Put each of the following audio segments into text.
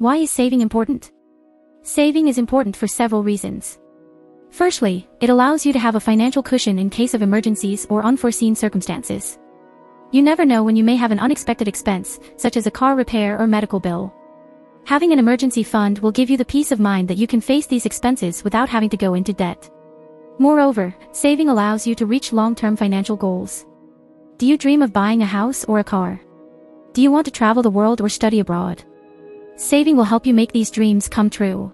Why is saving important? Saving is important for several reasons. Firstly, it allows you to have a financial cushion in case of emergencies or unforeseen circumstances. You never know when you may have an unexpected expense, such as a car repair or medical bill. Having an emergency fund will give you the peace of mind that you can face these expenses without having to go into debt. Moreover, saving allows you to reach long-term financial goals. Do you dream of buying a house or a car? Do you want to travel the world or study abroad? Saving will help you make these dreams come true.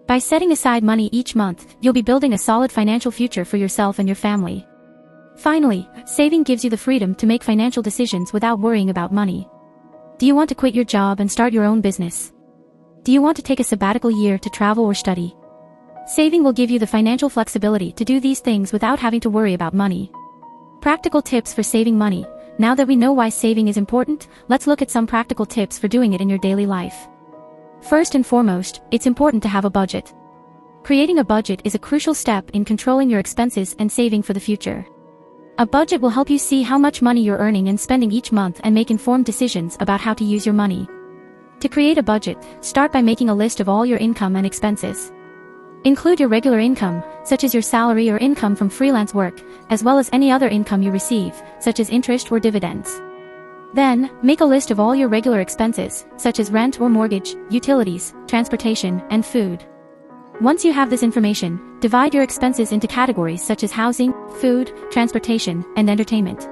By setting aside money each month, you'll be building a solid financial future for yourself and your family. Finally, saving gives you the freedom to make financial decisions without worrying about money. Do you want to quit your job and start your own business? Do you want to take a sabbatical year to travel or study? Saving will give you the financial flexibility to do these things without having to worry about money. Practical tips for saving money. Now that we know why saving is important, let's look at some practical tips for doing it in your daily life. First and foremost, it's important to have a budget. Creating a budget is a crucial step in controlling your expenses and saving for the future. A budget will help you see how much money you're earning and spending each month and make informed decisions about how to use your money. To create a budget, start by making a list of all your income and expenses. Include your regular income, such as your salary or income from freelance work, as well as any other income you receive, such as interest or dividends. Then, make a list of all your regular expenses, such as rent or mortgage, utilities, transportation, and food. Once you have this information, divide your expenses into categories such as housing, food, transportation, and entertainment.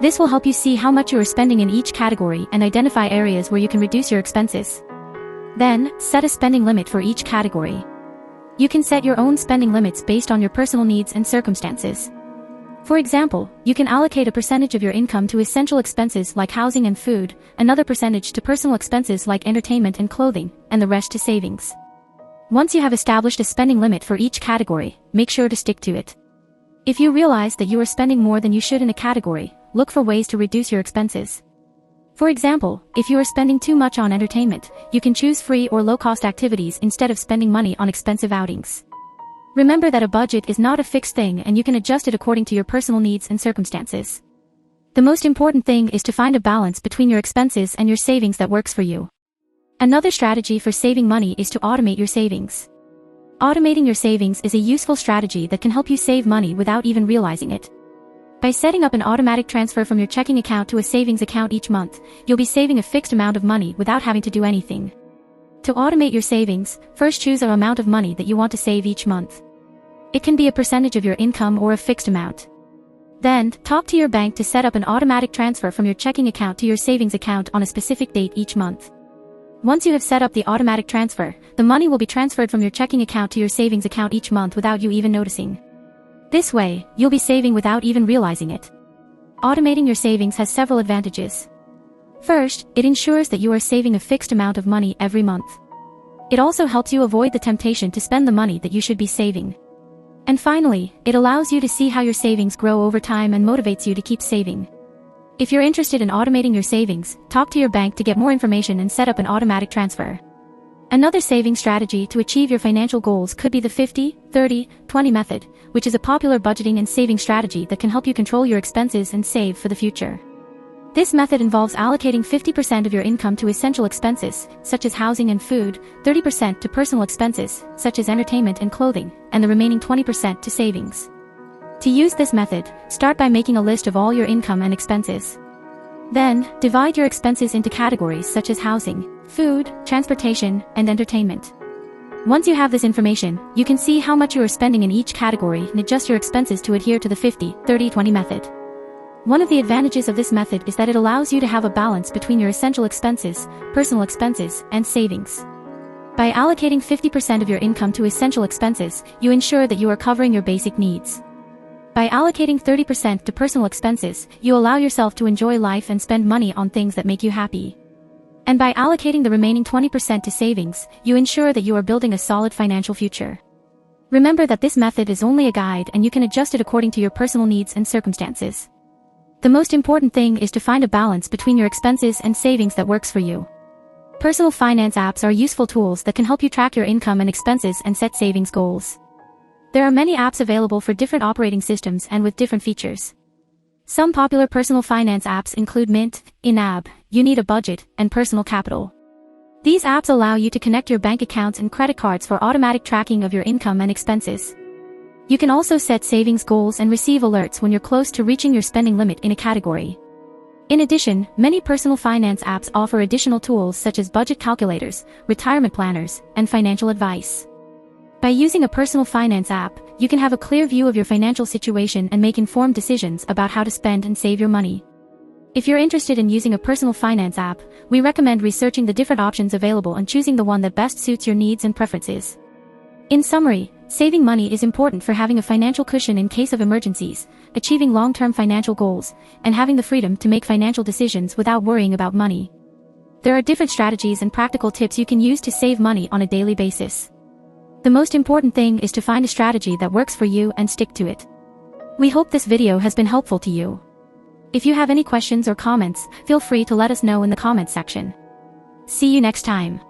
This will help you see how much you are spending in each category and identify areas where you can reduce your expenses. Then, set a spending limit for each category. You can set your own spending limits based on your personal needs and circumstances. For example, you can allocate a percentage of your income to essential expenses like housing and food, another percentage to personal expenses like entertainment and clothing, and the rest to savings. Once you have established a spending limit for each category, make sure to stick to it. If you realize that you are spending more than you should in a category, look for ways to reduce your expenses. For example, if you are spending too much on entertainment, you can choose free or low-cost activities instead of spending money on expensive outings. Remember that a budget is not a fixed thing and you can adjust it according to your personal needs and circumstances. The most important thing is to find a balance between your expenses and your savings that works for you. Another strategy for saving money is to automate your savings. Automating your savings is a useful strategy that can help you save money without even realizing it. By setting up an automatic transfer from your checking account to a savings account each month, you'll be saving a fixed amount of money without having to do anything. To automate your savings, first choose an amount of money that you want to save each month. It can be a percentage of your income or a fixed amount. Then, talk to your bank to set up an automatic transfer from your checking account to your savings account on a specific date each month. Once you have set up the automatic transfer, the money will be transferred from your checking account to your savings account each month without you even noticing. This way, you'll be saving without even realizing it. Automating your savings has several advantages. First, it ensures that you are saving a fixed amount of money every month. It also helps you avoid the temptation to spend the money that you should be saving. And finally, it allows you to see how your savings grow over time and motivates you to keep saving. If you're interested in automating your savings, talk to your bank to get more information and set up an automatic transfer. Another saving strategy to achieve your financial goals could be the 50-30-20 method, which is a popular budgeting and saving strategy that can help you control your expenses and save for the future. This method involves allocating 50% of your income to essential expenses, such as housing and food, 30% to personal expenses, such as entertainment and clothing, and the remaining 20% to savings. To use this method, start by making a list of all your income and expenses. Then, divide your expenses into categories such as housing, food, transportation, and entertainment. Once you have this information, you can see how much you are spending in each category and adjust your expenses to adhere to the 50-30-20 method. One of the advantages of this method is that it allows you to have a balance between your essential expenses, personal expenses, and savings. By allocating 50% of your income to essential expenses, you ensure that you are covering your basic needs. By allocating 30% to personal expenses, you allow yourself to enjoy life and spend money on things that make you happy. And by allocating the remaining 20% to savings, you ensure that you are building a solid financial future. Remember that this method is only a guide and you can adjust it according to your personal needs and circumstances. The most important thing is to find a balance between your expenses and savings that works for you. Personal finance apps are useful tools that can help you track your income and expenses and set savings goals. There are many apps available for different operating systems and with different features. Some popular personal finance apps include Mint, Inab, You Need a Budget, and Personal Capital. These apps allow you to connect your bank accounts and credit cards for automatic tracking of your income and expenses. You can also set savings goals and receive alerts when you're close to reaching your spending limit in a category. In addition, many personal finance apps offer additional tools such as budget calculators, retirement planners, and financial advice. By using a personal finance app, you can have a clear view of your financial situation and make informed decisions about how to spend and save your money. If you're interested in using a personal finance app, we recommend researching the different options available and choosing the one that best suits your needs and preferences. In summary, saving money is important for having a financial cushion in case of emergencies, achieving long-term financial goals, and having the freedom to make financial decisions without worrying about money. There are different strategies and practical tips you can use to save money on a daily basis. The most important thing is to find a strategy that works for you and stick to it. We hope this video has been helpful to you. If you have any questions or comments, feel free to let us know in the comments section. See you next time.